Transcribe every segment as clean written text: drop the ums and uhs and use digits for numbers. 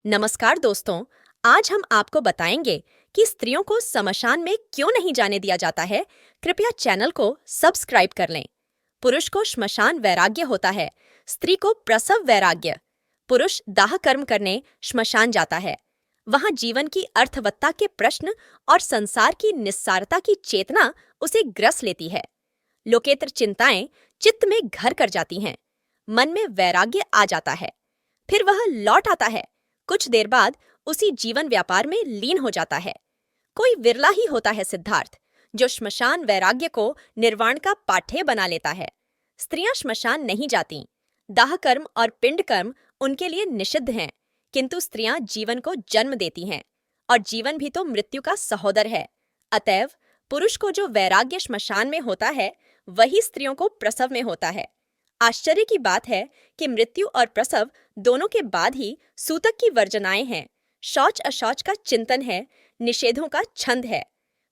नमस्कार दोस्तों। आज हम आपको बताएंगे कि स्त्रियों को स्मशान में क्यों नहीं जाने दिया जाता है। कृपया चैनल को सब्सक्राइब कर लें। पुरुष को श्मशान वैराग्य होता है, स्त्री को प्रसव वैराग्य। पुरुष दाह कर्म करने श्मशान जाता है। वहां जीवन की अर्थवत्ता के प्रश्न और संसार की निस्सारता की चेतना उसे ग्रस लेती है। लोकेत्र चिंताएं चित्त में घर कर जाती हैं। मन में वैराग्य आ जाता है। फिर वह लौट आता है। कुछ देर बाद उसी जीवन व्यापार में लीन हो जाता है। कोई विरला ही होता है सिद्धार्थ, जो श्मशान वैराग्य को निर्वाण का पाठ्य बना लेता है। स्त्रियां श्मशान नहीं जाती। दाह कर्म और पिंड कर्म उनके लिए निषिद्ध हैं, किंतु स्त्रियां जीवन को जन्म देती हैं, और जीवन भी तो मृत्यु का सहोदर है। अतएव पुरुष को जो वैराग्य श्मशान में होता है, वही स्त्रियों को प्रसव में होता है। आश्चर्य की बात है कि मृत्यु और प्रसव दोनों के बाद ही सूतक की वर्जनाएं हैं, शौच अशौच का चिंतन है, निषेधों का छंद है।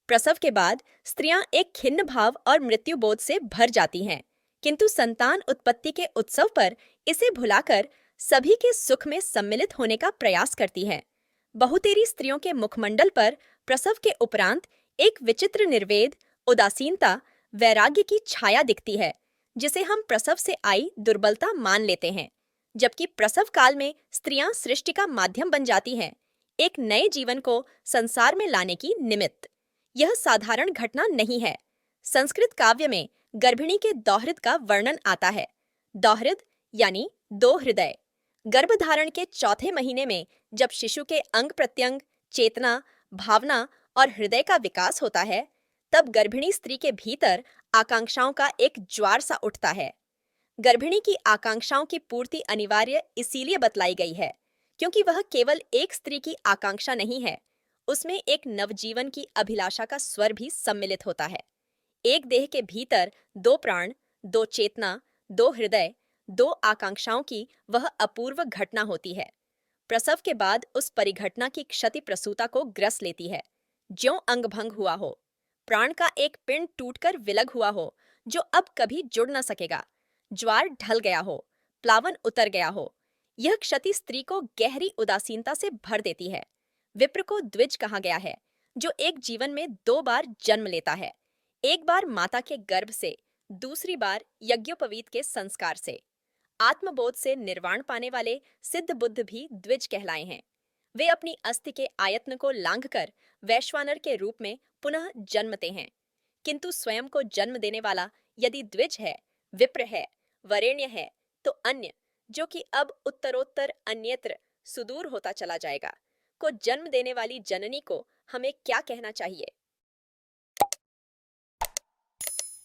प्रसव के बाद स्त्रियां एक खिन्न भाव और मृत्यु बोध से भर जाती हैं, किंतु संतान उत्पत्ति के उत्सव पर इसे भुलाकर सभी के सुख में सम्मिलित होने का प्रयास करती हैं। बहुतेरी स्त्रियों के मुखमंडल पर प्रसव के उपरांत एक विचित्र निर्वेद, उदासीनता, वैराग्य की छाया दिखती है, जिसे हम प्रसव से आई दुर्बलता मान लेते हैं। जबकि प्रसव काल में स्त्रियां सृष्टि का माध्यम बन जाती हैं, एक नए जीवन को संसार में लाने की निमित्त। यह साधारण घटना नहीं है। संस्कृत काव्य में गर्भिणी के दोहृद का वर्णन आता है। दोहृद यानी दो हृदय। गर्भधारण के चौथे महीने में जब शिशु के अंग प्रत्यंग, चेतना, भावना और हृदय का विकास होता है, तब गर्भिणी स्त्री के भीतर आकांक्षाओं का एक ज्वार सा उठता है। गर्भिणी की आकांक्षाओं की पूर्ति अनिवार्य इसीलिए बतलाई गई है, क्योंकि वह केवल एक स्त्री की आकांक्षा नहीं है, उसमें एक नवजीवन की अभिलाषा का स्वर भी सम्मिलित होता है। एक देह के भीतर दो प्राण, दो चेतना, दो हृदय, दो आकांक्षाओं की वह अपूर्व घटना होती है। प्रसव के बाद उस परिघटना की क्षति प्रसूता को ग्रस लेती है, ज्यों अंगभंग हुआ हो, प्राण का एक पिंड टूटकर विलग हुआ हो, जो अब कभी जुड़ न सकेगा। ज्वार ढल गया हो, प्लावन उतर गया हो। यह क्षति स्त्री को गहरी उदासीनता से भर देती है। विप्र को द्विज कहा गया है, जो एक जीवन में दो बार जन्म लेता है, एक बार माता के गर्भ से, दूसरी बार यज्ञोपवीत के संस्कार से। आत्मबोध से निर्वाण पाने वाले सिद्ध बुद्ध भी द्विज कहलाए हैं। वे अपनी अस्थि के आयत्न को लांघकर वैश्वानर के रूप में पुनः जन्मते हैं, किंतु स्वयं को जन्म देने वाला यदि द्विज है, विप्र है, वरेण्य है, तो अन्य, जो कि अब उत्तरोत्तर अन्यत्र सुदूर होता चला जाएगा, को जन्म देने वाली जननी को हमें क्या कहना चाहिए।